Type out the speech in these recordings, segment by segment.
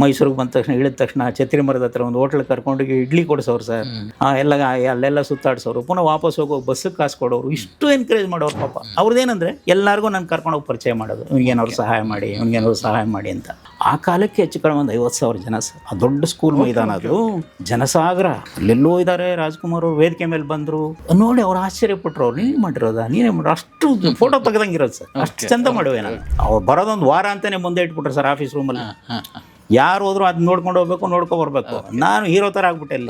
ಮೈಸೂರಿಗೆ ಬಂದ ತಕ್ಷಣ ಇಳಿದ ತಕ್ಷಣ ಛತ್ರಿ ಮರದ ಹತ್ರ ಒಂದು ಹೋಟ್ಲ್ ಕರ್ಕೊಂಡೋಗಿ ಇಡ್ಲಿ ಕೊಡಿಸೋರು ಸರ್. ಎಲ್ಲ ಅಲ್ಲೆಲ್ಲ ಸುತ್ತಾಡ್ಸೋರು, ಪುನಃ ವಾಪಸ್ ಹೋಗೋ ಬಸ್ಸಿಗೆ ಕಾಸು ಕೊಡೋರು, ಇಷ್ಟು ಎನ್ಕರೇಜ್ ಮಾಡೋರು ಪಾಪ. ಅವ್ರದ್ದೇನಂದರೆ ಎಲ್ಲರಿಗೂ ನಾನು ಕರ್ಕೊಂಡೋಗಿ ಪರಿಚಯ ಮಾಡೋದು, ಇವ್ನಿಗೇನಾದ್ರು ಸಹಾಯ ಮಾಡಿ, ಇವ್ನಿಗೇನಾದ್ರು ಸಹಾಯ ಮಾಡಿ ಅಂತ. ಆ ಕಾಲಕ್ಕೆ ಹೆಚ್ಚು ಕಡಿಮೆ ಒಂದು 50,000 ಜನ ಸರ್. ಆ ದೊಡ್ಡ ಸ್ಕೂಲ್ ಮೈದಾನ, ಅದು ಜನಸಾಗರ. ಅಲ್ಲೆಲ್ಲೋ ಇದ್ದಾರೆ ರಾಜ್ಕುಮಾರ್ ಅವರು ವೇದಿಕೆ ಮೇಲೆ ಬಂದರು ನೋಡಿ. ಅವ್ರು ಆಶ್ಚರ್ಯಪಟ್ಟರು, ಅವ್ರು ನೀನು ಮಾಡಿರೋದ, ನೀನೇ ಮಾಡ್ರು, ಅಷ್ಟು ಫೋಟೋ ತೆಗೆದಂಗಿರೋದು ಸರ್, ಅಷ್ಟು ಚಂದ ಮಾಡುವೆ ನಾನು. ಅವ್ರು ಬರೋದೊಂದು ವಾರ ಅಂತಲೇ ಮುಂದೆ ಇಟ್ಬಿಟ್ರು ಸರ್ ಆಫೀಸ್ ರೂಮಲ್ಲಿ. ಯಾರು ಹೋದ್ರು ಅದನ್ನ ನೋಡ್ಕೊಂಡು ಹೋಗ್ಬೇಕು, ನೋಡ್ಕೊ ಬರ್ಬೇಕು. ನಾನು ಹೀರೋ ಥರ ಆಗ್ಬಿಟ್ಟೆ ಅಲ್ಲಿ.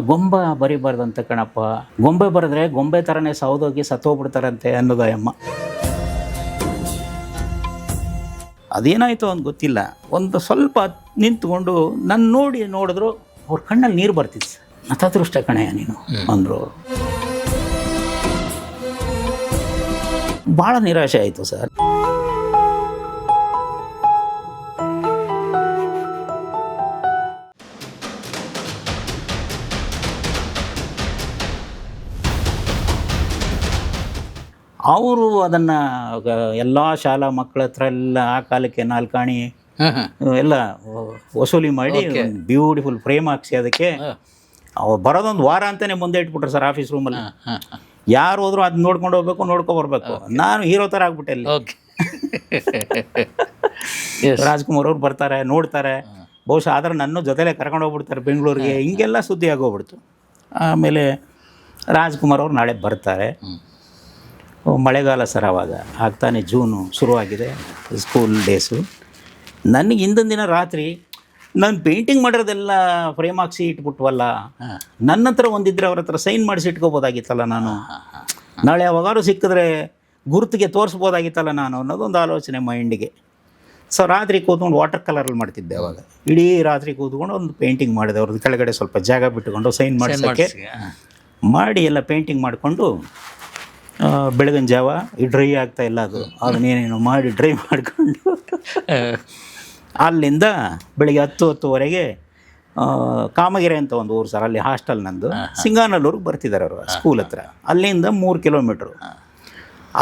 ಗೊಂಬೆ ಬರಿಬಾರ್ದಂತ ಕಣಪ್ಪ, ಗೊಂಬೆ ಬರೆದ್ರೆ ಗೊಂಬೆ ಥರನೇ ಸೌದೋಗಿ ಸತ್ತೋಗ್ಬಿಡ್ತಾರಂತೆ ಅನ್ನೋದು ಅಮ್ಮ. ಅದೇನಾಯಿತು ಅಂತ ಗೊತ್ತಿಲ್ಲ, ಒಂದು ಸ್ವಲ್ಪ ನಿಂತ್ಕೊಂಡು ನನ್ನ ನೋಡಿದ್ರು, ಅವ್ರ ಕಣ್ಣಲ್ಲಿ ನೀರು ಬರ್ತಿತ್ತು. ನತದೃಷ್ಟ ಕಣೆಯ ನೀನು ಅಂದರು. ಭಾಳ ನಿರಾಶೆ ಆಯಿತು ಸರ್. ಅವರು ಅದನ್ನು ಎಲ್ಲ ಶಾಲಾ ಮಕ್ಕಳ ಹತ್ರ ಎಲ್ಲ ಆ ಕಾಲಕ್ಕೆ 4 ಆಣಿ ಎಲ್ಲ ವಸೂಲಿ ಮಾಡಿ ಬ್ಯೂಟಿಫುಲ್ ಫ್ರೇಮ್ ಹಾಕ್ಸಿ ಅದಕ್ಕೆ ಅವ್ರು ಬರೋದೊಂದು ವಾರ ಅಂತಲೇ ಮುಂದೆ ಇಟ್ಬಿಟ್ರು ಸರ್ ಆಫೀಸ್ ರೂಮಲ್ಲಿ. ಯಾರು ಹೋದ್ರು ಅದನ್ನ ನೋಡ್ಕೊಂಡು ಹೋಗ್ಬೇಕು, ನೋಡ್ಕೊ ಬರ್ಬೇಕು. ನಾನು ಹೀರೋ ಥರ ಆಗ್ಬಿಟ್ಟೆ ಅಲ್ಲಿ. ರಾಜ್ಕುಮಾರ್ ಅವ್ರು ಬರ್ತಾರೆ, ನೋಡ್ತಾರೆ, ಬಹುಶಃ ಆದ್ರೆ ನನ್ನ ಜೊತೆಲೇ ಕರ್ಕೊಂಡು ಹೋಗ್ಬಿಡ್ತಾರೆ ಬೆಂಗಳೂರಿಗೆ. ಹಿಂಗೆಲ್ಲ ಸುದ್ದಿ ಆಗೋಗ್ಬಿಡ್ತು. ಆಮೇಲೆ ರಾಜ್ಕುಮಾರ್ ಅವ್ರು ನಾಳೆ ಬರ್ತಾರೆ. ಮಳೆಗಾಲ ಸರ್, ಆವಾಗ ಆಗ್ತಾನೆ ಜೂನು ಶುರುವಾಗಿದೆ, ಸ್ಕೂಲ್ ಡೇಸು. ನನಗೆ ಹಿಂದಿನ ದಿನ ರಾತ್ರಿ ನಾನು ಪೇಂಟಿಂಗ್ ಮಾಡಿರೋದೆಲ್ಲ ಫ್ರೇಮ್ ಹಾಕ್ಸಿ ಇಟ್ಬಿಟ್ವಲ್ಲ, ನನ್ನ ಹತ್ರ ಒಂದಿದ್ರೆ ಅವ್ರ ಹತ್ರ ಸೈನ್ ಮಾಡಿಸಿ ಇಟ್ಕೋಬೋದಾಗಿತ್ತಲ್ಲ ನಾನು, ನಾಳೆ ಯಾವಾಗಾದ್ರು ಸಿಕ್ಕಿದ್ರೆ ಗುರುತಿಗೆ ತೋರಿಸ್ಬೋದಾಗಿತ್ತಲ್ಲ ನಾನು ಅನ್ನೋದೊಂದು ಆಲೋಚನೆ ಮೈಂಡಿಗೆ. ಸೊ ರಾತ್ರಿ ಕೂತ್ಕೊಂಡು ವಾಟರ್ ಕಲರಲ್ಲಿ ಮಾಡ್ತಿದ್ದೆ ಅವಾಗ. ಇಡೀ ರಾತ್ರಿ ಕೂತ್ಕೊಂಡು ಒಂದು ಪೇಂಟಿಂಗ್ ಮಾಡಿದೆ. ಅವ್ರದ್ದು ಕೆಳಗಡೆ ಸ್ವಲ್ಪ ಜಾಗ ಬಿಟ್ಟುಕೊಂಡು ಸೈನ್ ಮಾಡಿಸೋಕ್ಕೆ ಮಾಡಿ ಎಲ್ಲ ಪೇಂಟಿಂಗ್ ಮಾಡಿಕೊಂಡು ಬೆಳಗಿನ ಜಾವ ಈ ಡ್ರೈ ಆಗ್ತಾ ಇಲ್ಲ, ಅದನ್ನೇನೇನು ಮಾಡಿ ಡ್ರೈ ಮಾಡಿಕೊಂಡು ಅಲ್ಲಿಂದ ಬೆಳಿಗ್ಗೆ 10-10:30 ಕಾಮಗೆರೆ ಅಂತ ಒಂದು ಊರು ಸರ್, ಅಲ್ಲಿ ಹಾಸ್ಟೆಲ್ ನಂದು. ಸಿಂಗಾನಲ್ಲೂರಿಗೆ ಬರ್ತಿದ್ದಾರೆ ಅವರು ಸ್ಕೂಲ್ ಹತ್ರ. ಅಲ್ಲಿಂದ 3 ಕಿಲೋಮೀಟ್ರು.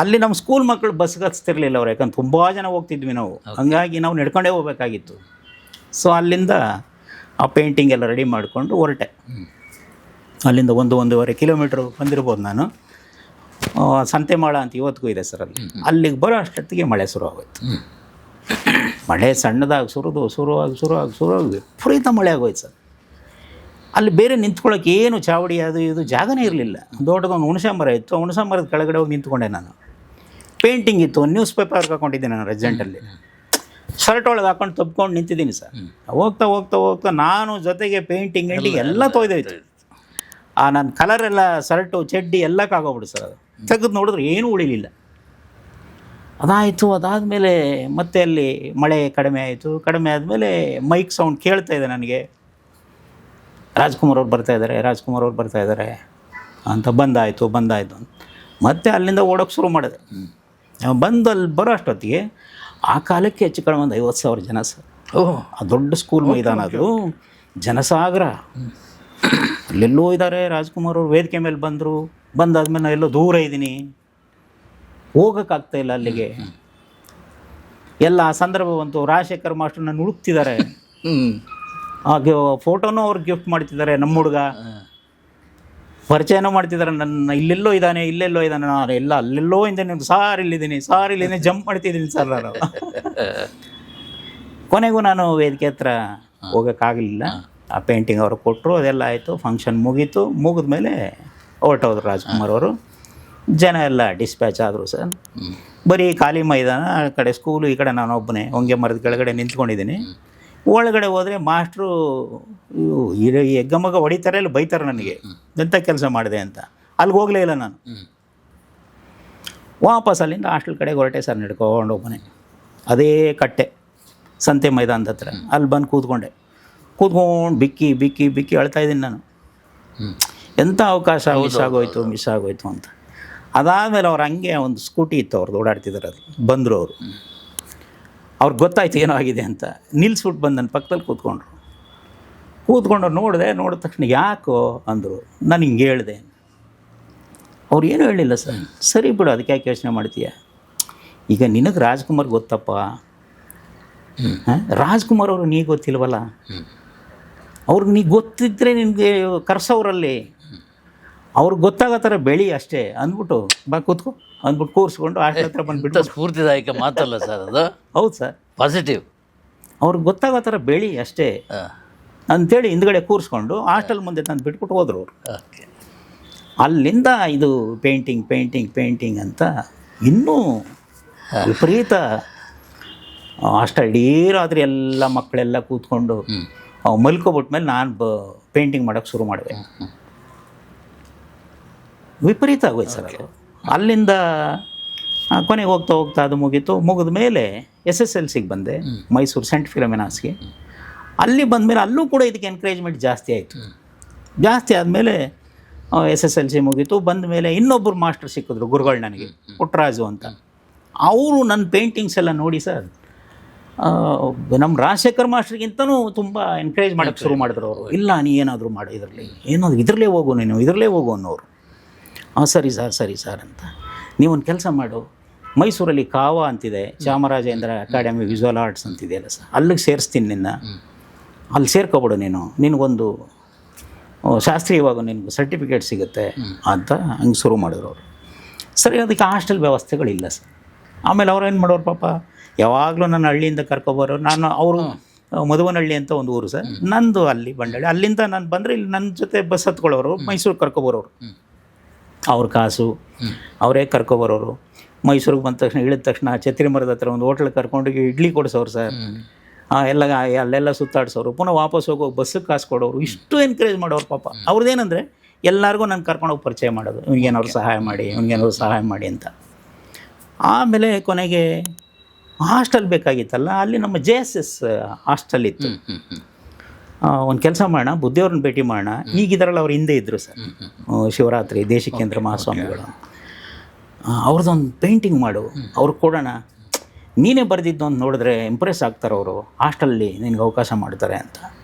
ಅಲ್ಲಿ ನಮ್ಮ ಸ್ಕೂಲ್ ಮಕ್ಕಳು ಬಸ್ಗೆ ಹಚ್ತಿರ್ಲಿಲ್ಲ ಅವ್ರು, ಯಾಕಂದ್ರೆ ತುಂಬ ಜನ ಹೋಗ್ತಿದ್ವಿ ನಾವು, ಹಂಗಾಗಿ ನಾವು ನಡ್ಕೊಂಡೇ ಹೋಗ್ಬೇಕಾಗಿತ್ತು. ಸೊ ಅಲ್ಲಿಂದ ಆ ಪೇಂಟಿಂಗ್ ಎಲ್ಲ ರೆಡಿ ಮಾಡಿಕೊಂಡು ಹೊರಟೆ. ಅಲ್ಲಿಂದ 1-1.5 ಕಿಲೋಮೀಟ್ರ್ ಬಂದಿರ್ಬೋದು ನಾನು. ಸಂತೆಮಾಳ ಅಂತ ಇವತ್ತಿಗೂ ಇದೆ ಸರ್ ಅಲ್ಲಿ. ಅಲ್ಲಿಗೆ ಬರೋ ಅಷ್ಟೊತ್ತಿಗೆ ಮಳೆ ಶುರುವಾಗೋಯ್ತು. ಮಳೆ ಸಣ್ಣದಾಗಿ ಶುರುವಾಗಿ ವಿಪರೀತ ಮಳೆ ಆಗೋಯ್ತು ಸರ್. ಅಲ್ಲಿ ಬೇರೆ ನಿಂತ್ಕೊಳ್ಳೋಕೆ ಏನು ಚಾವಡಿ ಅದು ಇದು ಜಾಗನೇ ಇರಲಿಲ್ಲ. ದೊಡ್ಡದೊಂದು ಹುಣಸೆ ಮರ ಇತ್ತು, ಹುಣಸೆ ಮರದ ಕೆಳಗಡೆ ಹೋಗಿ ನಿಂತ್ಕೊಂಡೆ ನಾನು. ಪೇಂಟಿಂಗ್ ಇತ್ತು, ನ್ಯೂಸ್ ಪೇಪರ್ ಹಾಕೊಂಡಿದ್ದೆ ನಾನು ರೆಜೆಂಟಲ್ಲಿ. ಶರ್ಟ್ ಒಳಗೆ ಹಾಕೊಂಡು ತಪ್ಕೊಂಡು ನಿಂತಿದ್ದೀನಿ ಸರ್. ಹೋಗ್ತಾ ನಾನು ಜೊತೆಗೆ ಪೇಂಟಿಂಗ್ ಎಲ್ಲ ತೊಯ್ದೋಯ್ತು. ನನ್ನ ಕಲರೆಲ್ಲ ಶರ್ಟು ಚಡ್ಡಿ ಎಲ್ಲ ಕಾಗೋಗ್ಬಿಡು ಸರ್. ತೆಗೆದು ನೋಡಿದ್ರೆ ಏನೂ ಉಳಿಲಿಲ್ಲ. ಅದಾದಮೇಲೆ ಮತ್ತೆ ಅಲ್ಲಿ ಮಳೆ ಕಡಿಮೆ ಆಯಿತು. ಕಡಿಮೆ ಆದಮೇಲೆ ಮೈಕ್ ಸೌಂಡ್ ಕೇಳ್ತಾ ಇದೆ ನನಗೆ, ರಾಜ್ಕುಮಾರ್ ಅವ್ರು ಬರ್ತಾ ಇದ್ದಾರೆ ಅಂತ. ಬಂದಾಯಿತು ಮತ್ತೆ ಅಲ್ಲಿಂದ ಓಡೋಕ್ಕೆ ಶುರು ಮಾಡಿದೆ. ಬಂದು ಅಲ್ಲಿ ಬರೋ ಅಷ್ಟೊತ್ತಿಗೆ ಆ ಕಾಲಕ್ಕೆ ಹೆಚ್ಚು ಕಡಿಮೆ ಒಂದು 50,000 ಜನ ಸರ್. ಆ ದೊಡ್ಡ ಸ್ಕೂಲ್ ಮೈದಾನ, ಅದು ಜನಸಾಗರ. ಅಲ್ಲೆಲ್ಲೋ ಇದ್ದಾರೆ ರಾಜ್ಕುಮಾರ್ ಅವರು ವೇದಿಕೆ ಮೇಲೆ ಬಂದಾದ್ಮೇಲೆ ನಾನು ಎಲ್ಲೋ ದೂರ ಇದ್ದೀನಿ, ಹೋಗೋಕ್ಕಾಗ್ತಾಯಿಲ್ಲ ಅಲ್ಲಿಗೆ. ಎಲ್ಲ ಆ ಸಂದರ್ಭ ಬಂತು. ರಾಜಶೇಖರ್ ಮಾಸ್ಟರ್ ನನ್ನ ಹುಡುಕ್ತಿದ್ದಾರೆ, ಹಾಗೆ ಫೋಟೋನೂ ಅವ್ರಿಗೆ ಗಿಫ್ಟ್ ಮಾಡ್ತಿದ್ದಾರೆ. ನಮ್ಮ ಹುಡುಗ ಪರಿಚಯನೂ ಮಾಡ್ತಿದ್ದಾರೆ ನನ್ನ. ಇಲ್ಲೆಲ್ಲೋ ಇದ್ದಾನೆ ನಾನು ಎಲ್ಲ ಅಲ್ಲೆಲ್ಲೋ ಇದ್ದೇನೆ, ಸಾರ್ ಇಲ್ಲಿದ್ದೀನಿ ಜಂಪ್ ಮಾಡ್ತಿದ್ದೀನಿ ಸರ್ ನಾನು. ಕೊನೆಗೂ ನಾನು ವೇದಿಕೆ ಹತ್ರ ಹೋಗೋಕ್ಕಾಗಲಿಲ್ಲ. ಆ ಪೇಂಟಿಂಗ್ ಅವರು ಕೊಟ್ಟರು, ಅದೆಲ್ಲ ಆಯಿತು. ಫಂಕ್ಷನ್ ಮುಗಿದ ಮೇಲೆ ಹೊರಟೋದ್ರು ರಾಜ್ಕುಮಾರ್ ಅವರು. ಜನ ಎಲ್ಲ ಡಿಸ್ಪ್ಯಾಚ್ ಆದರು ಸರ್. ಬರೀ ಖಾಲಿ ಮೈದಾನ, ಆ ಕಡೆ ಸ್ಕೂಲು, ಈ ಕಡೆ ನಾನು ಒಬ್ಬನೇ ಹೊಂಗೆ ಮರದ ಕೆಳಗಡೆ ನಿಂತ್ಕೊಂಡಿದ್ದೀನಿ. ಒಳಗಡೆ ಹೋದರೆ ಮಾಸ್ಟ್ರು ಈ ಎಗ್ಗಮಗ ಹೊಡಿತಾರೆ, ಅಲ್ಲಿ ಬೈತಾರೆ ನನಗೆ, ಎಂಥ ಕೆಲಸ ಮಾಡಿದೆ ಅಂತ. ಅಲ್ಲಿಗೆ ಹೋಗಲೇ ಇಲ್ಲ ನಾನು. ವಾಪಸ್ ಅಲ್ಲಿಂದ ಹಾಸ್ಟೆಲ್ ಕಡೆಗೆ ಹೊರಟೆ ಸರ್, ನಡ್ಕೊಂಡು ಒಬ್ಬನೇ. ಅದೇ ಕಟ್ಟೆ ಸಂತೆ ಮೈದಾನದ ಹತ್ರ ಅಲ್ಲಿ ಬಂದು ಕೂತ್ಕೊಂಡು ಬಿಕ್ಕಿ ಅಳ್ತಾ ಇದ್ದೀನಿ ನಾನು. ಎಂಥ ಅವಕಾಶ ಮಿಸ್ ಆಗೋಯ್ತು ಅಂತ. ಅದಾದಮೇಲೆ ಅವ್ರು ಹಂಗೆ ಒಂದು ಸ್ಕೂಟಿ ಇತ್ತು ಅವ್ರದ್ದು, ಓಡಾಡ್ತಿದ್ದಾರೆ. ಅದು ಬಂದರು ಅವರು. ಅವ್ರಿಗೆ ಗೊತ್ತಾಯ್ತು ಏನೋ ಆಗಿದೆ ಅಂತ. ನಿಲ್ಲಿಸ್ಬಿಟ್ಟು ಬಂದು ನನ್ನ ಪಕ್ಕದಲ್ಲಿ ಕೂತ್ಕೊಂಡು ನೋಡಿದ ತಕ್ಷಣ ಯಾಕೋ ಅಂದರು. ನಾನು ಹಿಂಗೆ ಹೇಳಿದೆ. ಅವ್ರು ಏನೂ ಹೇಳಿಲ್ಲ ಸರ್. ಸರಿ ಬಿಡು, ಅದಕ್ಕೆ ಯಾಕೆ ಯೋಚನೆ ಮಾಡ್ತೀಯ, ಈಗ ನಿನಗೆ ರಾಜ್ಕುಮಾರ್ ಗೊತ್ತಪ್ಪ, ರಾಜ್ಕುಮಾರ್ ಅವರು ನೀ ಗೊತ್ತಿಲ್ವಲ್ಲ, ಅವ್ರಿಗೆ ನೀ ಗೊತ್ತಿದ್ದರೆ ನಿನಗೆ ಕರ್ಸೋರಲ್ಲಿ, ಅವ್ರಿಗೆ ಗೊತ್ತಾಗೋ ಥರ ಬೆಳಿ ಅಷ್ಟೇ ಅಂದ್ಬಿಟ್ಟು ಬಾ ಕೂತ್ಕೊ ಅಂದ್ಬಿಟ್ಟು ಕೂರಿಸ್ಕೊಂಡು ಹಾಸ್ಟೆಲ್ ಹತ್ರ ಬಂದುಬಿಟ್ಟು. ಸ್ಫೂರ್ತಿದಾಯಕ ಮಾತಲ್ಲ ಸರ್ ಅದು. ಹೌದು ಸರ್, ಪಾಸಿಟಿವ್. ಅವ್ರಿಗೆ ಗೊತ್ತಾಗೋ ಥರ ಬೆಳಿ ಅಷ್ಟೇ ಅಂಥೇಳಿ ಹಿಂದ್ಗಡೆ ಕೂರಿಸ್ಕೊಂಡು ಹಾಸ್ಟೆಲ್ ಮುಂದೆ ತಂದು ಬಿಟ್ಬಿಟ್ಟು ಹೋದರು ಅವರು. ಓಕೆ. ಅಲ್ಲಿಂದ ಇದು ಪೇಂಟಿಂಗ್ ಅಂತ ಇನ್ನೂ ವಿಪರೀತ. ಅಷ್ಟು ಇಡೀ ರಾತ್ರಿ ಎಲ್ಲ ಮಕ್ಕಳೆಲ್ಲ ಕೂತ್ಕೊಂಡು ಮಲ್ಕೊಬಿಟ್ಮೇಲೆ ನಾನು ಪೇಂಟಿಂಗ್ ಮಾಡೋಕ್ಕೆ ಶುರು ಮಾಡಿದೆ. ವಿಪರೀತ ಆಗೋಯ್ತು ಸರ್ ಅದು. ಅಲ್ಲಿಂದ ಕೊನೆಗೆ ಹೋಗ್ತಾ ಅದು ಮುಗಿದ ಮೇಲೆ SSLCಗೆ ಬಂದೆ, ಮೈಸೂರು ಸೆಂಟ್ ಫಿಲೋಮಿನಾಸ್ಗೆ. ಅಲ್ಲಿ ಬಂದಮೇಲೆ ಅಲ್ಲೂ ಕೂಡ ಇದಕ್ಕೆ ಎನ್ಕರೇಜ್ಮೆಂಟ್ ಜಾಸ್ತಿ ಆಯಿತು. ಜಾಸ್ತಿ ಆದಮೇಲೆ SSLC ಮುಗೀತು. ಬಂದ ಮೇಲೆ ಇನ್ನೊಬ್ಬರು ಮಾಸ್ಟರ್ ಸಿಕ್ಕಿದ್ರು ಗುರುಗಳು ನನಗೆ, ಪುಟ್ಟರಾಜು ಅಂತ. ಅವರು ನನ್ನ ಪೇಂಟಿಂಗ್ಸ್ ಎಲ್ಲ ನೋಡಿ ಸರ್ ನಮ್ಮ ರಾಜಶೇಖರ್ ಮಾಸ್ಟ್ರಿಗಿಂತನೂ ತುಂಬ ಎನ್ಕರೇಜ್ ಮಾಡೋಕ್ಕೆ ಶುರು ಮಾಡಿದ್ರು ಅವರು. ಇಲ್ಲ ನೀ ಏನಾದರೂ ಮಾಡು, ಇದರಲ್ಲೇ ಹೋಗು, ನೀನು ಇದರಲ್ಲೇ ಹೋಗು ಅನ್ನೋರು. ಸರಿ ಸರ್ ಅಂತ. ನೀವೊಂದು ಕೆಲಸ ಮಾಡು, ಮೈಸೂರಲ್ಲಿ ಕಾವ ಅಂತಿದೆ, ಚಾಮರಾಜೇಂದ್ರ ಅಕಾಡೆಮಿ ವಿಜುವಲ್ ಆರ್ಟ್ಸ್ ಅಂತಿದೆಯಲ್ಲ ಸರ್, ಅಲ್ಲಿಗೆ ಸೇರಿಸ್ತೀನಿ ನಿನ್ನ, ಅಲ್ಲಿ ಸೇರ್ಕೊಬಿಡು ನೀನು, ನಿನಗೊಂದು ಶಾಸ್ತ್ರೀಯವಾಗ ನಿನಗೆ ಸರ್ಟಿಫಿಕೇಟ್ ಸಿಗುತ್ತೆ ಅಂತ ಹಂಗೆ ಶುರು ಮಾಡಿದ್ರು ಅವರು. ಸರಿ, ಅದಕ್ಕೆ ಹಾಸ್ಟೆಲ್ ವ್ಯವಸ್ಥೆಗಳಿಲ್ಲ ಸರ್. ಆಮೇಲೆ ಅವ್ರು ಏನು ಮಾಡೋರು ಪಾಪ, ಯಾವಾಗಲೂ ನನ್ನ ಹಳ್ಳಿಯಿಂದ ಕರ್ಕೊಬರೋರು. ಅವರು ಮಧುವನಹಳ್ಳಿ ಅಂತ ಒಂದು ಊರು ಸರ್, ನಂದು ಅಲ್ಲಿ ಬಂಡಳ್ಳಿ. ಅಲ್ಲಿಂದ ನಾನು ಬಂದರೆ ಇಲ್ಲಿ ನನ್ನ ಜೊತೆ ಬಸ್ ಹತ್ಕೊಳ್ಳೋರು, ಮೈಸೂರಿಗೆ ಕರ್ಕೊಬರೋರು. ಅವ್ರ ಕಾಸು ಅವರೇ ಕರ್ಕೊಬರೋರು. ಮೈಸೂರಿಗೆ ಬಂದ ತಕ್ಷಣ ಇಳಿದ ತಕ್ಷಣ ಛತ್ರಿ ಮರದ ಹತ್ರ ಒಂದು ಹೋಟ್ಲಿಗೆ ಕರ್ಕೊಂಡು ಇಡ್ಲಿ ಕೊಡಿಸೋರು ಸರ್. ಅಲ್ಲೆಲ್ಲ ಸುತ್ತಾಡ್ಸೋರು. ಪುನಃ ವಾಪಸ್ ಹೋಗೋ ಬಸ್ಸಿಗೆ ಕಾಸು ಕೊಡೋರು. ಇಷ್ಟು ಎನ್ಕರೇಜ್ ಮಾಡೋರು ಪಾಪ. ಅವ್ರದ್ದೇನೆಂದರೆ ಎಲ್ಲರಿಗೂ ನಾನು ಕರ್ಕೊಂಡೋಗಿ ಪರಿಚಯ ಮಾಡೋದು, ಇವ್ನಿಗೇನಾದ್ರು ಸಹಾಯ ಮಾಡಿ ಅಂತ. ಆಮೇಲೆ ಕೊನೆಗೆ ಹಾಸ್ಟೆಲ್ ಬೇಕಾಗಿತ್ತಲ್ಲ, ಅಲ್ಲಿ ನಮ್ಮ JSS ಹಾಸ್ಟೆಲ್ ಇತ್ತು. ಒಂದು ಕೆಲಸ ಮಾಡೋಣ, ಬುದ್ಧಿಯವ್ರನ್ನ ಭೇಟಿ ಮಾಡೋಣ. ಈಗಿದ್ರಲ್ಲ ಅವ್ರು ಹಿಂದೆ ಇದ್ದರು ಸರ್, ಶಿವರಾತ್ರಿ ದೇಶಿಕೇಂದ್ರ ಮಹಾಸ್ವಾಮಿಗಳು. ಅವ್ರದ್ದೊಂದು ಪೇಂಟಿಂಗ್ ಮಾಡು, ಅವ್ರಿಗೆ ಕೊಡೋಣ, ನೀನೇ ಬರೆದಿದ್ದು ಅಂತ ನೋಡಿದ್ರೆ ಇಂಪ್ರೆಸ್ ಆಗ್ತಾರೆ ಅವರು, ಹಾಸ್ಟೆಲಲ್ಲಿ ನಿನಗೆ ಅವಕಾಶ ಮಾಡ್ತಾರೆ ಅಂತ.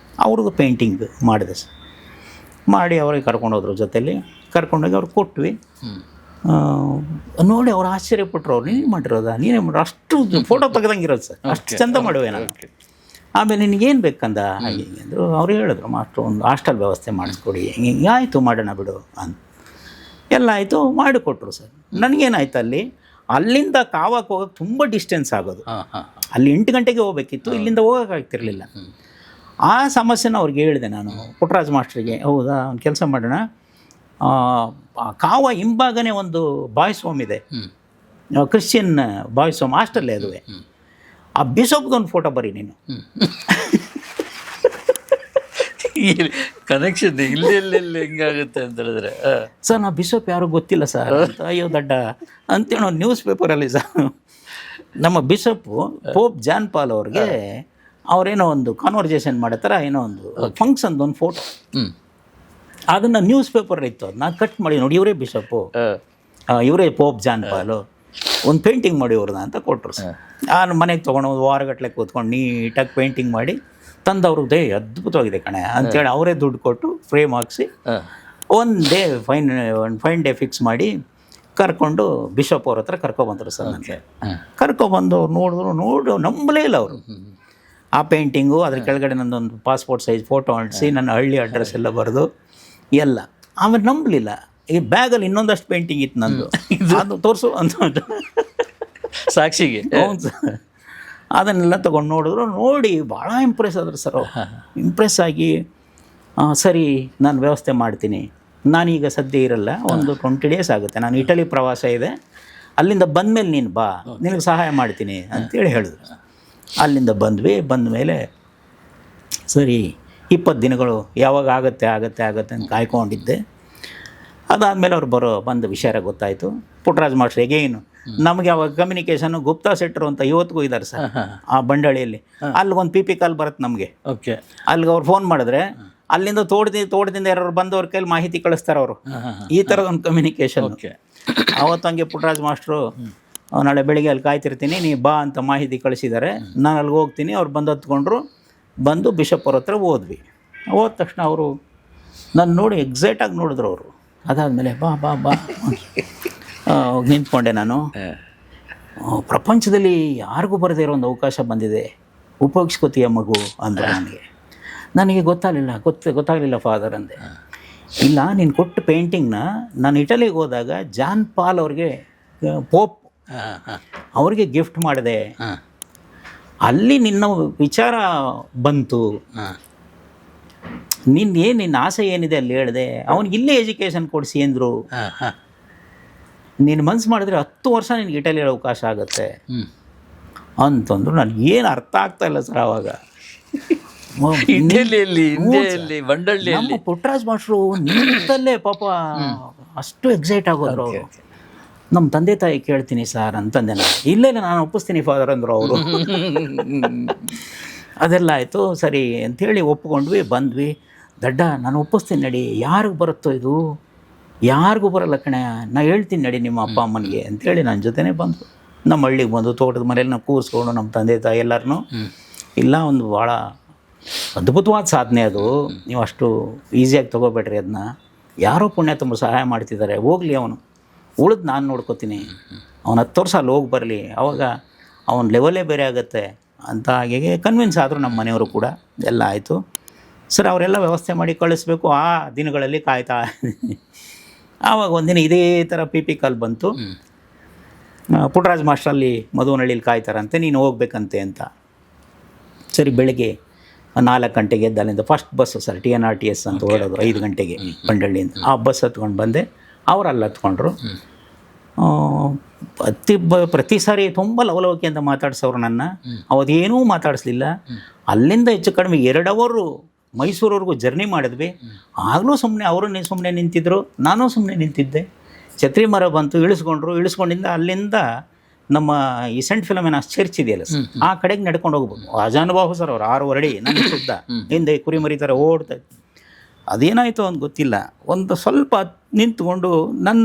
ಅವ್ರಿಗೂ ಪೇಂಟಿಂಗ್ ಮಾಡಿದೆ ಸರ್. ಮಾಡಿ ಅವ್ರಿಗೆ ಕರ್ಕೊಂಡೋದ್ರು, ಜೊತೆಯಲ್ಲಿ ಕರ್ಕೊಂಡೋಗಿ ಅವ್ರಿಗೆ ಕೊಟ್ವಿ. ನೋಡಿ ಅವ್ರು ಆಶ್ಚರ್ಯಪಟ್ಟರು. ಅವ್ರು ನೀನೇ ಮಾಡಿರೋದ, ಅಷ್ಟು ಫೋಟೋ ತೆಗೆದಂಗಿರೋದು ಸರ್, ಅಷ್ಟು ಚಂದ ಮಾಡುವೆ ನಾನು. ಆಮೇಲೆ ನಿನಗೇನು ಬೇಕಂದ ಹಾಗೆ ಅಂದರು. ಅವ್ರು ಹೇಳಿದ್ರು, ಮಾಸ್ಟ್ರು ಒಂದು ಹಾಸ್ಟೆಲ್ ವ್ಯವಸ್ಥೆ ಮಾಡಿಸ್ಕೊಡಿ. ಹಿಂಗೆ ಆಯಿತು, ಮಾಡೋಣ ಬಿಡು ಅಂತ ಎಲ್ಲ ಆಯಿತು, ಮಾಡಿಕೊಟ್ರು ಸರ್. ನನಗೇನಾಯ್ತು, ಅಲ್ಲಿಂದ ಕಾವಕ್ಕೆ ಹೋಗೋಕ್ಕೆ ತುಂಬ ಡಿಸ್ಟೆನ್ಸ್ ಆಗೋದು. ಅಲ್ಲಿ 8 ಗಂಟೆಗೆ ಹೋಗ್ಬೇಕಿತ್ತು, ಇಲ್ಲಿಂದ ಹೋಗೋಕ್ಕಾಗ್ತಿರ್ಲಿಲ್ಲ. ಆ ಸಮಸ್ಯೆನ ಅವ್ರಿಗೆ ಹೇಳಿದೆ ನಾನು, ಪುಟ್ಟರಾಜ್ ಮಾಸ್ಟ್ರಿಗೆ. ಹೌದಾ, ಒಂದು ಕೆಲಸ ಮಾಡೋಣ, ಕಾವ ಹಿಂಭಾಗನೇ ಒಂದು ಬಾಯ್ಸ್ ಹೋಮ್ ಇದೆ, ಕ್ರಿಶ್ಚಿಯನ್ ಬಾಯ್ಸ್ ಹೋಮ್, ಹಾಸ್ಟೆಲ್ಲೇ ಅದುವೆ. ಆ ಬಿಷಪ್ದೊಂದು ಫೋಟೋ ಬರೀ ನೀನು. ಕನೆಕ್ಷನ್ ಇಲ್ಲಿ ಹೆಂಗಾಗುತ್ತೆ ಅಂತ ಹೇಳಿದ್ರೆ, ಸರ್ ನಾ ಬಿಷಪ್ ಯಾರು ಗೊತ್ತಿಲ್ಲ ಸರ್ ಅಂತ. ಅಯ್ಯೋ ದಡ್ಡ ಅಂತೇಳಿ ಒಂದು ನ್ಯೂಸ್ ಪೇಪರಲ್ಲಿ ಸರ್ ನಮ್ಮ ಬಿಷಪ್ಪು ಪೋಪ್ ಜಾನ್ ಪಾಲ್ ಅವ್ರಿಗೆ ಅವರೇನೋ ಒಂದು ಕಾನ್ವರ್ಜೇಷನ್ ಮಾಡೋ ಥರ ಏನೋ ಒಂದು ಫಂಕ್ಷನ್ದು ಒಂದು ಫೋಟೋ, ಅದನ್ನು ನ್ಯೂಸ್ ಪೇಪರ್ ಇತ್ತು. ಅದು ನಾನು ಕಟ್ ಮಾಡಿ ನೋಡಿ, ಇವರೇ ಬಿಷಪ್ಪು, ಇವರೇ ಪೋಪ್ ಜಾನ್ ಪಾಲು, ಒಂದು ಪೇಂಟಿಂಗ್ ಮಾಡಿ ಅವ್ರನ್ನ ಅಂತ ಕೊಟ್ಟರು ಸರ್. ನಾನು ಮನೆಗೆ ತೊಗೊಂಡು ಒಂದು ವಾರಗಟ್ಟಲೆ ಕೂತ್ಕೊಂಡು ನೀಟಾಗಿ ಪೇಂಟಿಂಗ್ ಮಾಡಿ ತಂದವ್ರದ್ದೇ ಅದ್ಭುತವಾಗಿದೆ ಕಣೆ ಅಂತೇಳಿ ಅವರೇ ದುಡ್ಡು ಕೊಟ್ಟು ಫ್ರೇಮ್ ಹಾಕಿಸಿ ಒಂದು ಫೈನ್ ಡೇ ಫಿಕ್ಸ್ ಮಾಡಿ ಕರ್ಕೊಂಡು ಬಿಷಪ್ ಅವ್ರ ಹತ್ರ ಕರ್ಕೊಬಂದರು ಸರ್. ನನಗೆ ಕರ್ಕೊಬಂದು ನೋಡು ನಂಬಲೇ ಇಲ್ಲ ಅವರು. ಆ ಪೇಂಟಿಂಗು ಅದ್ರ ಕೆಳಗಡೆ ನಂದೊಂದು ಪಾಸ್ಪೋರ್ಟ್ ಸೈಜ್ ಫೋಟೋ ಅಂಟಿಸಿ ನನ್ನ ಹಳ್ಳಿ ಅಡ್ರೆಸ್ ಎಲ್ಲ ಬರೆದು ಎಲ್ಲ. ಆಮೇಲೆ ನಂಬಲಿಲ್ಲ. ಈ ಬ್ಯಾಗಲ್ಲಿ ಇನ್ನೊಂದಷ್ಟು ಪೇಂಟಿಂಗ್ ಇತ್ತು ನಂದು, ಅದು ತೋರಿಸು ಅಂತ ಸಾಕ್ಷಿಗೆ. ಹೌದು ಸರ್. ಅದನ್ನೆಲ್ಲ ತೊಗೊಂಡು ನೋಡಿ ಭಾಳ ಇಂಪ್ರೆಸ್ ಆದರು ಸರ್. ಇಂಪ್ರೆಸ್ ಆಗಿ ಸರಿ ನಾನು ವ್ಯವಸ್ಥೆ ಮಾಡ್ತೀನಿ, ನಾನೀಗ ಸದ್ಯ ಇರಲ್ಲ, ಒಂದು 20 ಡೇಸ್ ಆಗುತ್ತೆ, ನಾನು ಇಟಲಿ ಪ್ರವಾಸ ಇದೆ, ಅಲ್ಲಿಂದ ಬಂದಮೇಲೆ ನೀನು ಬಾ, ನಿನಗೆ ಸಹಾಯ ಮಾಡ್ತೀನಿ ಅಂತೇಳಿ ಹೇಳಿದ್ರು. ಅಲ್ಲಿಂದ ಬಂದ ಮೇಲೆ ಸರಿ 20 ದಿನಗಳು ಯಾವಾಗ ಆಗುತ್ತೆ ಅಂತ ಕಾಯ್ಕೊಂಡಿದ್ದೆ. ಅದಾದಮೇಲೆ ಅವ್ರು ಬಂದ ವಿಚಾರ ಗೊತ್ತಾಯಿತು. ಪುಟ್ಟರಾಜ್ ಮಾಸ್ಟರ್ ಎಗೇನು ನಮಗೆ ಅವಾಗ ಕಮ್ಯುನಿಕೇಷನ್ನು ಗುಪ್ತಾ ಸೆಟ್ರು ಅಂತ ಇವತ್ತಿಗೂ ಇದ್ದಾರೆ ಸರ್ ಆ ಬಂಡಳಿಯಲ್ಲಿ. ಅಲ್ಲಿಗೊಂದು PP ಕಾಲ್ ಬರುತ್ತೆ ನಮಗೆ. ಓಕೆ. ಅಲ್ಲಿಗೆ ಅವ್ರು ಫೋನ್ ಮಾಡಿದ್ರೆ ಅಲ್ಲಿಂದ ತೋಟದಿಂದ ಯಾರು ಬಂದವ್ರ ಕೈಲಿ ಮಾಹಿತಿ ಕಳಿಸ್ತಾರೆ ಅವರು. ಈ ಥರದ ಒಂದು ಕಮ್ಯುನಿಕೇಷನ್. ಅವತ್ತು ಹಂಗೆ ಪುಟ್ಟರಾಜ್ ಮಾಸ್ಟ್ರು ನಾಳೆ ಬೆಳಿಗ್ಗೆ ಅಲ್ಲಿ ಕಾಯ್ತಿರ್ತೀನಿ, ನೀ ಬಾ ಅಂತ ಮಾಹಿತಿ ಕಳಿಸಿದ್ದಾರೆ. ನಾನು ಅಲ್ಲಿಗೆ ಹೋಗ್ತೀನಿ. ಅವ್ರು ಬಂದು ಬಿಷಪ್ ಅವ್ರ ಹತ್ರ ಹೋದ ತಕ್ಷಣ ಅವರು ನಾನು ನೋಡಿ ಎಕ್ಸೈಟಾಗಿ ನೋಡಿದ್ರು ಅವರು. ಅದಾದಮೇಲೆ ಬಾ ನಿಂತ್ಕೊಂಡೆ ನಾನು. ಪ್ರಪಂಚದಲ್ಲಿ ಯಾರಿಗೂ ಬರದೇ ಇರೋ ಒಂದು ಅವಕಾಶ ಬಂದಿದೆ, ಉಪಯೋಗಿಸ್ಕೋತೀಯ ಮಗು ಅಂದರು ನನಗೆ ಗೊತ್ತಾಗಲಿಲ್ಲ ಫಾದರ್ ಅಂದೆ. ಇಲ್ಲ, ನೀನು ಕೊಟ್ಟು ಪೇಂಟಿಂಗ್ನ ನಾನು ಇಟಲಿಗೆ ಹೋದಾಗ ಜಾನ್ ಪಾಲ್ ಅವ್ರಿಗೆ ಪೋಪ್ ಅವ್ರಿಗೆ ಗಿಫ್ಟ್ ಮಾಡಿದೆ, ಅಲ್ಲಿ ನಿನ್ನ ವಿಚಾರ ಬಂತು, ನಿನ್ನ ಆಸೆ ಏನಿದೆ ಅಲ್ಲಿ ಹೇಳಿದೆ, ಅವನಿಗೆ ಇಲ್ಲೇ ಎಜುಕೇಷನ್ ಕೊಡಿಸಿ ಅಂದರು. ನೀನು ಮನ್ಸು ಮಾಡಿದ್ರೆ 10 ವರ್ಷ ನಿನಗೆ ಇಟಲಿಯಲ್ಲಿ ಅವಕಾಶ ಆಗುತ್ತೆ ಅಂತಂದ್ರು. ನನಗೆ ಏನು ಅರ್ಥ ಆಗ್ತಾ ಇಲ್ಲ ಸರ್ ಆವಾಗ. ನಮ್ಮ ಪುಟ್ಟರಾಜ್ ಮಾಸ್ಟ್ರು ನಿಂತಲ್ಲೇ ಪಾಪ ಅಷ್ಟು ಎಕ್ಸೈಟ್ ಆಗೋದ್ರು ಅವರು. ನಮ್ಮ ತಂದೆ ತಾಯಿ ಕೇಳ್ತೀನಿ ಸರ್ ಅಂತಂದೆ ನಾನು. ಇಲ್ಲ ನಾನು ಒಪ್ಪಿಸ್ತೀನಿ ಫಾದರ್ ಅಂದರು ಅವರು. ಅದೆಲ್ಲ ಆಯಿತು, ಸರಿ ಅಂಥೇಳಿ ಒಪ್ಕೊಂಡ್ವಿ, ಬಂದ್ವಿ. ದಡ್ಡ ನಾನು ಒಪ್ಪಿಸ್ತೀನಿ ನಡಿ, ಯಾರಿಗೆ ಬರುತ್ತೋ ಇದು, ಯಾರಿಗೂ ಬರಲ್ಲ ಕಣೆ, ನಾ ಹೇಳ್ತೀನಿ ನಡಿ ನಿಮ್ಮ ಅಪ್ಪ ಅಮ್ಮನಿಗೆ ಅಂಥೇಳಿ ನನ್ನ ಜೊತೆನೇ ಬಂದು ನಮ್ಮ ಹಳ್ಳಿಗೆ ಬಂದು ತೋಟದ ಮನೇಲಿ ನಾವು ಕೂರಿಸ್ಕೊಂಡು ನಮ್ಮ ತಂದೆ ತಾಯಿ ಎಲ್ಲರೂ. ಇಲ್ಲ, ಒಂದು ಭಾಳ ಅದ್ಭುತವಾದ ಸಾಧನೆ ಅದು, ನೀವು ಅಷ್ಟು ಈಸಿಯಾಗಿ ತೊಗೋಬೇಡ್ರಿ ಅದನ್ನ. ಯಾರೋ ಪುಣ್ಯ ತುಂಬ ಸಹಾಯ ಮಾಡ್ತಿದ್ದಾರೆ, ಹೋಗಲಿ ಅವನು, ಉಳಿದು ನಾನು ನೋಡ್ಕೋತೀನಿ, ಅವನು 10 ವರ್ಷ ಅಲ್ಲಿ ಹೋಗಿ ಬರಲಿ, ಅವಾಗ ಅವನ ಲೆವೆಲೇ ಬೇರೆ ಆಗುತ್ತೆ ಅಂತ ಹಾಗೆ ಕನ್ವಿನ್ಸ್ ಆದರು ನಮ್ಮ ಮನೆಯವರು ಕೂಡ. ಎಲ್ಲ ಆಯಿತು ಸರ್, ಅವರೆಲ್ಲ ವ್ಯವಸ್ಥೆ ಮಾಡಿ ಕಳಿಸ್ಬೇಕು. ಆ ದಿನಗಳಲ್ಲಿ ಕಾಯ್ತಾ ಆವಾಗ ಒಂದಿನ ಇದೇ ಥರ ಪಿ ಕಾಲ್ ಬಂತು, ಪುಟ್ಟರಾಜ್ ಮಾಸ್ಟ್ರಲ್ಲಿ ಮಧುವನಹಳ್ಳಿಲಿ ಕಾಯ್ತಾರಂತೆ, ನೀನು ಹೋಗ್ಬೇಕಂತೆ ಅಂತ. ಸರಿ, ಬೆಳಗ್ಗೆ 4 ಗಂಟೆಗೆ ಎದ್ದು ಅಲ್ಲಿಂದ ಫಸ್ಟ್ ಬಸ್ಸು ಸರ್, TNRTS ಅಂತ ಹೊರಡೋದು 5 ಗಂಟೆಗೆ ಬಂಡಳ್ಳಿಯಿಂದ. ಆ ಬಸ್ ಹತ್ಕೊಂಡು ಬಂದೆ, ಅವ್ರು ಅಲ್ಲಿ ಹತ್ಕೊಂಡ್ರು. ಪ್ರತಿ ಸಾರಿ ತುಂಬ ಲವಲವಿಕೆ ಅಂತ ಮಾತಾಡ್ಸೋರು ನನ್ನ. ಅವತ್ತೇನೂ ಮಾತಾಡಿಸ್ಲಿಲ್ಲ. ಅಲ್ಲಿಂದ ಹೆಚ್ಚು ಕಡಿಮೆ 2 ಅವರು ಮೈಸೂರವರೆಗೂ ಜರ್ನಿ ಮಾಡಿದ್ವಿ. ಆಗಲೂ ಅವರು ಸುಮ್ಮನೆ ನಿಂತಿದ್ದರು, ನಾನು ಸುಮ್ಮನೆ ನಿಂತಿದ್ದೆ. ಛತ್ರಿ ಮರ ಬಂತು, ಇಳಿಸ್ಕೊಂಡಿಂದ ಅಲ್ಲಿಂದ ನಮ್ಮ ಈ ಸೆಂಟ್ ಫಿಲೋಮಿನಾ ಚರ್ಚ್ ಇದೆಯಲ್ಲ ಸರ್, ಆ ಕಡೆಗೆ ನಡ್ಕೊಂಡು ಹೋಗ್ಬೋದು. ಅಜಾನುಭಾವ ಸರ್ ಅವರು 6 ಅಡಿ ನನ್ನ ಶುದ್ಧ ಹಿಂದೆ ಕುರಿ ಮರಿ ಥರ ಓಡ್ತಾ. ಅದೇನಾಯಿತು ಅಂತ ಗೊತ್ತಿಲ್ಲ, ಒಂದು ಸ್ವಲ್ಪ ನಿಂತ್ಕೊಂಡು ನನ್ನ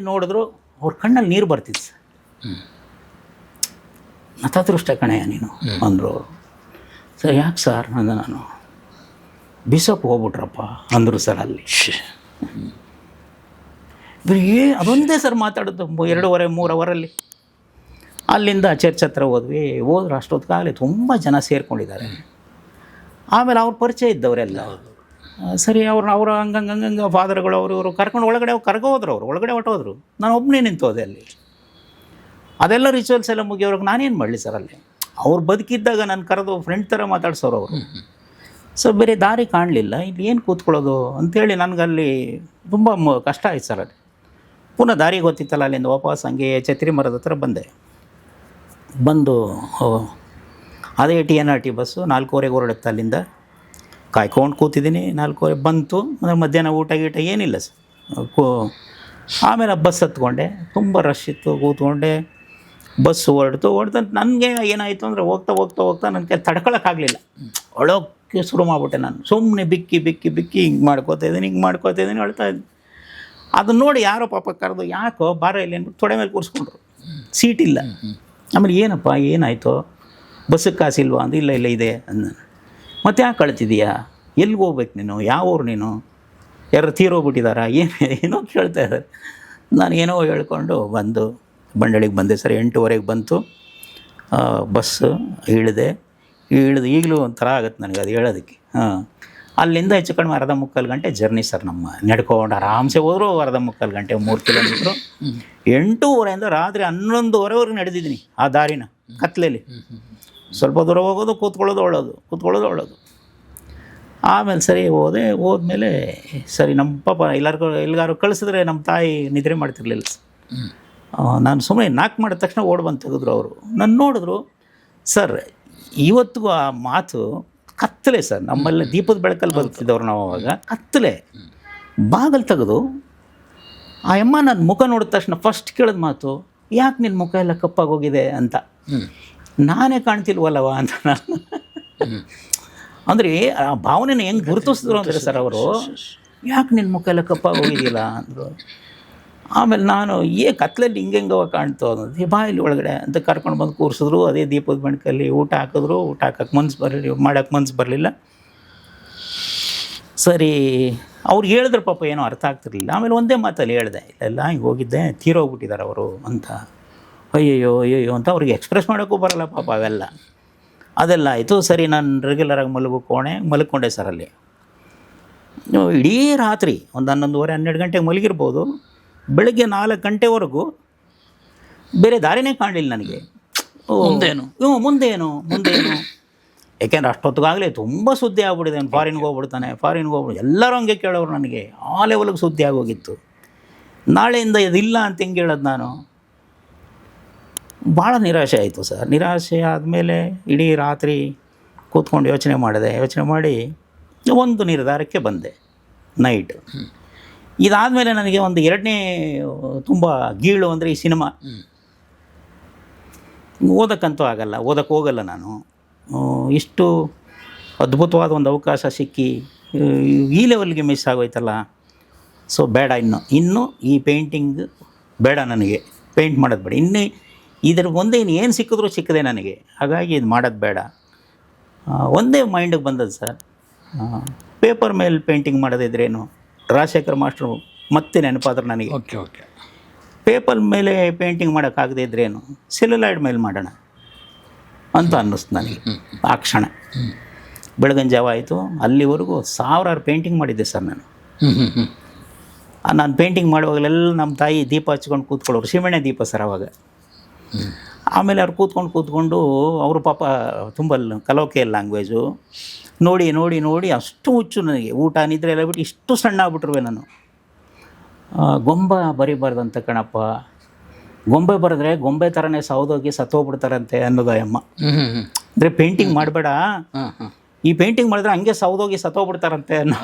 ನೋಡಿದ್ರು, ಅವ್ರ ಕಣ್ಣಲ್ಲಿ ನೀರು ಬರ್ತಿತ್ತು ಸರ್. ನತದೃಷ್ಟ ಕಣೆಯ ನೀನು ಅಂದರು ಅವರು. ಸರ್ ಯಾಕೆ ಸರ್ ಅಂದ ನಾನು. ಬಿಷಪ್ ಹೋಗ್ಬಿಟ್ರಪ್ಪ ಅಂದರು ಸರ್ ಅಲ್ಲಿ. ಅದೊಂದೇ ಸರ್ ಮಾತಾಡೋದು 2.5-3 ಅವರಲ್ಲಿ. ಅಲ್ಲಿಂದ ಚರ್ಚ್ ಹತ್ರ ಹೋದ್ವಿ. ಹೋದ್ರೆ ಅಷ್ಟೊತ್ತಿಗಾಗಲೇ ತುಂಬ ಜನ ಸೇರ್ಕೊಂಡಿದ್ದಾರೆ. ಆಮೇಲೆ ಅವ್ರ ಪರಿಚಯ ಇದ್ದವರೆಲ್ಲ. ಸರಿ, ಅವ್ರ ಹಂಗಂಗೆ ಫಾದರ್ಗಳು ಇವರು ಕರ್ಕೊಂಡು ಕರ್ಕೋದ್ರು. ಅವರು ಒಳಗಡೆ ಹೊಟ್ಟೋದ್ರು. ನಾನು ಒಬ್ಬನೇ ನಿಂತೋದೆ ಅಲ್ಲಿ. ಅದೆಲ್ಲ ರಿಚುವಲ್ಸ್ ಎಲ್ಲ ಮುಗಿಯೋರಿಗೆ ನಾನೇನು ಮಾಡಲಿ ಸರ್ ಅಲ್ಲಿ. ಅವ್ರು ಬದುಕಿದ್ದಾಗ ನಾನು ಕರೆದು ಫ್ರೆಂಡ್ ಥರ ಮಾತಾಡ್ಸೋರು ಅವರು. ಸೊ ಬೇರೆ ದಾರಿ ಕಾಣಲಿಲ್ಲ, ಇಲ್ಲಿ ಏನು ಕೂತ್ಕೊಳ್ಳೋದು ಅಂಥೇಳಿ ನನಗಲ್ಲಿ ತುಂಬ ಕಷ್ಟ ಆಯ್ತು ಸರ್ ಅಲ್ಲಿ. ಪುನಃ ದಾರಿ ಗೊತ್ತಿತ್ತಲ್ಲ, ಅಲ್ಲಿಂದ ವಾಪಸ್ ಹಂಗೆ ಛತ್ರಿ ಮರದ ಹತ್ರ ಬಂದು ಅದೇ TNRT ಬಸ್ಸು 4:15 ಹೊರಡುತ್ತೆ. ಅಲ್ಲಿಂದ ಕಾಯ್ಕೊಂಡು ಕೂತಿದ್ದೀನಿ. 4:15 ಬಂತು. ಮಧ್ಯಾಹ್ನ ಊಟ ಏನಿಲ್ಲ ಸರ್. ಆಮೇಲೆ ಬಸ್ ಹತ್ಕೊಂಡೆ. ತುಂಬ ರಶ್ ಇತ್ತು, ಕೂತ್ಕೊಂಡೆ. ಬಸ್ಸು ಹೊರಡ್ತು. ನನಗೆ ಏನಾಯಿತು ಅಂದರೆ ಹೋಗ್ತಾ ನನಗೆ ತಡ್ಕೊಳಕ್ಕಾಗಲಿಲ್ಲ. ಒಳಕ್ಕೆ ಶುರು ಮಾಡಿಬಿಟ್ಟೆ ನಾನು. ಸುಮ್ಮನೆ ಬಿಕ್ಕಿ ಹಿಂಗೆ ಮಾಡ್ಕೋತಾ ಇದ್ದೀನಿ ಅಳ್ತಾ ಇದ್ದೀನಿ. ಅದನ್ನ ನೋಡಿ ಯಾರೋ ಪಾಪ ಕರೆದು, ಯಾಕೋ ಬಾರ ಇಲ್ಲಿ ಅಂದ್ಬಿಟ್ಟು ತೊಡೆ ಮೇಲೆ ಕೂರಿಸ್ಕೊಂಡ್ರು. ಸೀಟಿಲ್ಲ. ಆಮೇಲೆ ಏನಪ್ಪ ಏನಾಯಿತು, ಬಸ್ಸಿಗೆ ಕಾಸಿಲ್ವಾ ಅಂದು. ಇಲ್ಲ ಇದೆ ಅಂದ. ಮತ್ತೆ ಯಾಕೆ ಕಳ್ತಿದ್ದೀಯಾ, ಎಲ್ಲಿಗೆ ಹೋಗ್ಬೇಕು ನೀನು, ಯಾವ ಊರು ನೀನು, ಯಾರು ತೀರೋಗ್ಬಿಟ್ಟಿದ್ದಾರಾ, ಏನೋ ಕೇಳ್ತಾ ಇದ್ದಾರೆ. ನಾನು ಏನೋ ಹೇಳ್ಕೊಂಡು ಬಂಡಳಿಗೆ ಬಂದೆ ಸರ್. 8:15 ಬಂತು ಬಸ್ಸು. ಇಳಿದು ಈಗಲೂ ಒಂಥರ ಆಗುತ್ತೆ ನನಗೆ ಅದು ಹೇಳೋದಕ್ಕೆ. ಅಲ್ಲಿಂದ ಹೆಚ್ಚು ಕಡಿಮೆ 1/2-3 ಗಂಟೆ ಜರ್ನಿ ಸರ್. ನಮ್ಮ ನಡ್ಕೊಂಡು ಆರಾಮ್ಸೆ ಹೋದ್ರು 1/2-3 ಗಂಟೆ, 3 ಕಿಲೋಮೀಟ್ರು. 8:30 ರಾತ್ರಿ 11:30ವರೆಗೆ ನಡೆದಿದ್ದೀನಿ ಆ ದಾರಿನ ಕತ್ಲೆಯಲ್ಲಿ. ಸ್ವಲ್ಪ ದೂರ ಹೋಗೋದು, ಕೂತ್ಕೊಳ್ಳೋದು. ಆಮೇಲೆ ಸರಿ ಹೋದ್ಮೇಲೆ ಸರಿ ನಮ್ಮ ಪಾಪ ಎಲ್ಲಾರು ಕಳಿಸಿದ್ರೆ ನಮ್ಮ ತಾಯಿ ನಿದ್ರೆ ಮಾಡ್ತಿರ್ಲಿಲ್ಲ. ನಾನು ಸುಮ್ಮನೆ ನಾಕ್ ಮಾಡಿದ ತಕ್ಷಣ ಬಂದು ತೆಗೆದ್ರು ಅವರು. ನಾನು ನೋಡಿದ್ರು ಸರ್. ಇವತ್ತಿಗೂ ಆ ಮಾತು ಕತ್ತಲೆ ಸರ್. ನಮ್ಮಲ್ಲಿ ದೀಪದ ಬೆಳಕಲ್ಲಿ ಬದುಕ್ತಿದ್ದವ್ರು ನಾವು. ಅವಾಗ ಕತ್ತಲೆ. ಬಾಗಲು ತೆಗೆದು ಆ ಅಮ್ಮ ನನ್ನ ಮುಖ ನೋಡಿದ ತಕ್ಷಣ ಫಸ್ಟ್ ಕೇಳಿದ ಮಾತು, ಯಾಕೆ ನಿನ್ನ ಮುಖ ಎಲ್ಲ ಕಪ್ಪಾಗೋಗಿದೆ ಅಂತ. ನಾನೇ ಕಾಣ್ತಿಲ್ವಲ್ಲವ ಅಂತ ನಾನು. ಅಂದರೆ ಆ ಭಾವನೆನ ಹೆಂಗೆ ಗುರುತಿಸಿದ್ರು ಅಂದರೆ ಸರ್ ಅವರು, ಯಾಕೆ ನಿನ್ನ ಮುಖ ಎಲ್ಲ ಕಪ್ಪಾಗೋಗಿದೆಯಲ್ಲ ಅಂದರು. ಆಮೇಲೆ ನಾನು ಕತ್ಲಲ್ಲಿ ಹಿಂಗೆಂಗವ ಕಾಣ್ತು ಅನ್ನೋದು. ಬಾ ಇಲ್ಲಿ ಒಳಗಡೆ ಅಂತ ಕರ್ಕೊಂಡು ಬಂದು ಕೂರಿಸಿದ್ರು. ಅದೇ ದೀಪದ ಬೆಳಕಲ್ಲಿ ಊಟ ಹಾಕಿದ್ರು. ಊಟ ಹಾಕೋಕ್ಕೆ ಮಾಡೋಕ್ಕೆ ಮನಸ್ಸು ಬರಲಿಲ್ಲ. ಸರಿ, ಅವ್ರು ಹೇಳಿದ್ರು ಪಾಪ ಏನೋ ಅರ್ಥ ಆಗ್ತಿರ್ಲಿಲ್ಲ. ಆಮೇಲೆ ಒಂದೇ ಮಾತಲ್ಲಿ ಹೇಳಿದೆ, ಇಲ್ಲ ಹಿಂಗೆ ಹೋಗಿದ್ದೆ, ತೀರೋಗ್ಬಿಟ್ಟಿದ್ದಾರೆ ಅವರು ಅಂತ. ಅಯ್ಯಯ್ಯೋ ಅಯ್ಯಯ್ಯೋ ಅಂತ ಅವ್ರಿಗೆ ಎಕ್ಸ್ಪ್ರೆಸ್ ಮಾಡೋಕ್ಕೂ ಬರಲ್ಲ ಪಾಪ ಅವೆಲ್ಲ. ಅದೆಲ್ಲ ಆಯಿತು. ಸರಿ, ನಾನು ರೆಗ್ಯುಲರಾಗಿ ಮಲ್ಕೊಂಡೆ ಸರ್ ಅಲ್ಲಿ. ಇಡೀ ರಾತ್ರಿ ಒಂದು 11:30-12 ಗಂಟೆಗೆ ಮಲಗಿರ್ಬೋದು. ಬೆಳಗ್ಗೆ 4 ಗಂಟೆವರೆಗೂ ಬೇರೆ ದಾರಿನೇ ಕಾಣಲಿಲ್ಲ ನನಗೆ. ಮುಂದೇನು ಮುಂದೇನು ಯಾಕೆಂದ್ರೆ ಅಷ್ಟೊತ್ತಿಗಾಗಲೇ ತುಂಬ ಸುದ್ದಿ ಆಗ್ಬಿಟ್ಟಿದೆ. ಫಾರಿನ್ಗೆ ಹೋಗ್ಬಿಡ್ತಾನೆ ಎಲ್ಲರೂ ಹಂಗೆ ಕೇಳೋರು ನನಗೆ. ಆ ಲೆವೆಲ್ಗೆ ಸುದ್ದಿ ಆಗೋಗಿತ್ತು. ನಾಳೆಯಿಂದ ಇದಿಲ್ಲ ಅಂತ ಹೆಂಗೆ ಹೇಳೋದು ನಾನು. ಭಾಳ ನಿರಾಶೆ ಆಯಿತು ಸರ್. ನಿರಾಶೆ ಆದಮೇಲೆ ಇಡೀ ರಾತ್ರಿ ಕೂತ್ಕೊಂಡು ಯೋಚನೆ ಮಾಡಿ ಒಂದು ನಿರ್ಧಾರಕ್ಕೆ ಬಂದೆ ನೈಟ್. ಇದಾದಮೇಲೆ ನನಗೆ ಒಂದು ಎರಡನೇ ತುಂಬ ಗೀಳು ಅಂದರೆ ಈ ಸಿನಿಮಾ. ಓದೋಕ್ಕಂತೂ ಆಗಲ್ಲ, ಓದಕ್ಕೆ ಹೋಗಲ್ಲ ನಾನು. ಇಷ್ಟು ಅದ್ಭುತವಾದ ಒಂದು ಅವಕಾಶ ಸಿಕ್ಕಿ ಈ ಲೆವೆಲ್ಗೆ ಮಿಸ್ ಆಗೋಯ್ತಲ್ಲ. ಸೊ ಬೇಡ, ಇನ್ನು ಈ ಪೇಂಟಿಂಗ್ ಬೇಡ, ನನಗೆ ಪೇಂಟ್ ಮಾಡೋದು ಬೇಡ. ಇನ್ನು ಇದ್ರ ಒಂದೇ ಏನು ಸಿಕ್ಕಿದ್ರೂ ಸಿಕ್ಕದೆ ನನಗೆ. ಹಾಗಾಗಿ ಇದು ಮಾಡೋದು ಬೇಡ. ಒಂದೇ ಮೈಂಡಿಗೆ ಬಂದದ್ದು ಸರ್, ಪೇಪರ್ ಮೇಲೆ ಪೇಂಟಿಂಗ್ ಮಾಡೋದಿದ್ರೇನು. ರಾಜಶೇಖರ್ ಮಾಸ್ಟ್ರು ಮತ್ತೆ ನೆನಪಾದ್ರೆ ನನಗೆ. ಓಕೆ ಪೇಪರ್ ಮೇಲೆ ಪೇಂಟಿಂಗ್ ಮಾಡೋಕ್ಕಾಗದೇ ಇದ್ರೇನು, ಸೆಲ್ಯುಲಾಯ್ಡ್ ಮೇಲೆ ಮಾಡೋಣ ಅಂತ ಅನ್ನಿಸ್ತು ನನಗೆ ಆ ಕ್ಷಣ. ಬೆಳಗಿನ ಜಾವ ಆಯಿತು. ಅಲ್ಲಿವರೆಗೂ 1000 ಪೇಂಟಿಂಗ್ ಮಾಡಿದ್ದೆ ಸರ್ ನಾನು. ನಾನು ಪೇಂಟಿಂಗ್ ಮಾಡುವಾಗಲೆಲ್ಲ ನಮ್ಮ ತಾಯಿ ದೀಪ ಹಚ್ಕೊಂಡು ಕೂತ್ಕೊಳ್ಳೋರು. ಸೀಮೆಣ್ಣೆ ದೀಪ ಸರ್ ಅವಾಗ. ಆಮೇಲೆ ಅವ್ರು ಕೂತ್ಕೊಂಡು ಅವರು ಪಾಪ ತುಂಬ ಕಲೋಕಿಯಲ್ ಲ್ಯಾಂಗ್ವೇಜು ನೋಡಿ ಅಷ್ಟು ಹುಚ್ಚು ನನಗೆ. ಊಟ ನಿದ್ರೆ ಎಲ್ಲ ಬಿಟ್ಟು ಇಷ್ಟು ಸಣ್ಣ ಆಗ್ಬಿಟ್ರುವೆ ನಾನು. ಗೊಂಬೆ ಬರಿಬಾರ್ದಂತ ಕಣಪ್ಪ, ಗೊಂಬೆ ಬರೆದ್ರೆ ಗೊಂಬೆ ಥರನೇ ಸೌದೋಗಿ ಸತ್ತೋಗ್ಬಿಡ್ತಾರಂತೆ ಅನ್ನೋದು ಅಮ್ಮ. ಅಂದರೆ ಪೇಂಟಿಂಗ್ ಮಾಡಬೇಡ, ಈ ಪೇಂಟಿಂಗ್ ಮಾಡಿದ್ರೆ ಹಂಗೆ ಸೌದೋಗಿ ಸತ್ತೋಗ್ಬಿಡ್ತಾರಂತೆ ಅನ್ನೋ.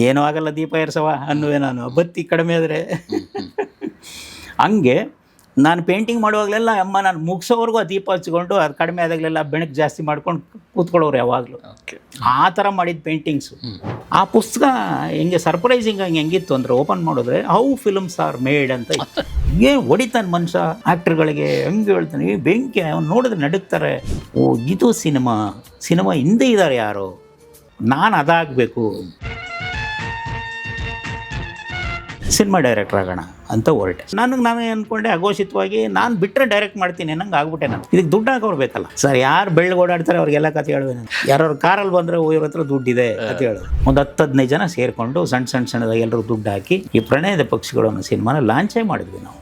ಏನೂ ಆಗಲ್ಲ, ದೀಪ ಏರ್ಸವ ಅನ್ನುವೆ ನಾನು. ಬತ್ತಿ ಕಡಿಮೆ ಆದರೆ ಹಂಗೆ ನಾನು ಪೇಂಟಿಂಗ್ ಮಾಡುವಾಗಲೆಲ್ಲ ಅಮ್ಮ ನಾನು ಮುಗಿಸೋವರೆಗೂ ಆ ದೀಪ ಹಚ್ಕೊಂಡು ಅದು ಕಡಿಮೆ ಆದಾಗಲೆಲ್ಲ ಬೆಳಕು ಜಾಸ್ತಿ ಮಾಡ್ಕೊಂಡು ಕೂತ್ಕೊಳ್ಳೋರು ಯಾವಾಗಲೂ. ಆ ಥರ ಮಾಡಿದ ಪೇಂಟಿಂಗ್ಸು. ಆ ಪುಸ್ತಕ ಹೆಂಗೆ ಸರ್ಪ್ರೈಸಿಂಗ್ ಆಗಿ ಹೆಂಗಿತ್ತು ಅಂದರೆ, ಓಪನ್ ಮಾಡಿದ್ರೆ ಹೌ ಫಿಲ್ಮ್ಸ್ ಆರ್ ಮೇಡ್ ಅಂತ ಏನು ಹೊಡಿತಾನೆ ಮನುಷ್ಯ. ಆ್ಯಕ್ಟ್ರ್ಗಳಿಗೆ ಹೆಂಗೆ ಹೇಳ್ತಾನೆ, ಬೆಂಕಿ ಅವ್ನು ನೋಡಿದ್ರೆ ನಡುಕ್ತಾರೆ. ಓ ಇದು ಸಿನಿಮಾ ಹಿಂದೆ ಇದ್ದಾರೆ ಯಾರೋ, ನಾನು ಅದಾಗಬೇಕು, ಸಿನಿಮಾ ಡೈರೆಕ್ಟರ್ ಆಗೋಣ ಅಂತ ಹೊರಟೆ. ನಾನು ಅಂದ್ಕೊಂಡೆ ಅಘೋಷಿತವಾಗಿ, ನಾನು ಬಿಟ್ಟರೆ ಡೈರೆಕ್ಟ್ ಮಾಡ್ತೀನಿ ಅನ್ನಂಗೆ ಆಗ್ಬಿಟ್ಟೆ ನಾನು. ಇದಕ್ಕೆ ದುಡ್ಡು ಹಾಕೋರು ಬೇಕಲ್ಲ ಸರ್. ಯಾರು ಬೆಳ್ಳಿಗೆ ಓಡಾಡ್ತಾರೆ ಅವ್ರಿಗೆಲ್ಲ ಕತೆ ಹೇಳುವೆ ನಾನು. ಯಾರು ಕಾರಲ್ಲಿ ಬಂದರೆ ಇವ್ರ ಹತ್ರ ದುಡ್ಡಿದೆ ಅಂತ ಹೇಳೋದು. ಒಂದು 10-15 ಜನ ಸೇರಿಕೊಂಡು ಸಣ್ಣದಾಗಿ ಎಲ್ಲರೂ ದುಡ್ಡು ಹಾಕಿ ಈ ಪ್ರಣಯದ ಪಕ್ಷಿಗಳು ಅನ್ನೋ ಸಿನಿಮಾನ ಲಾಂಚೇ ಮಾಡಿದ್ವಿ ನಾವು.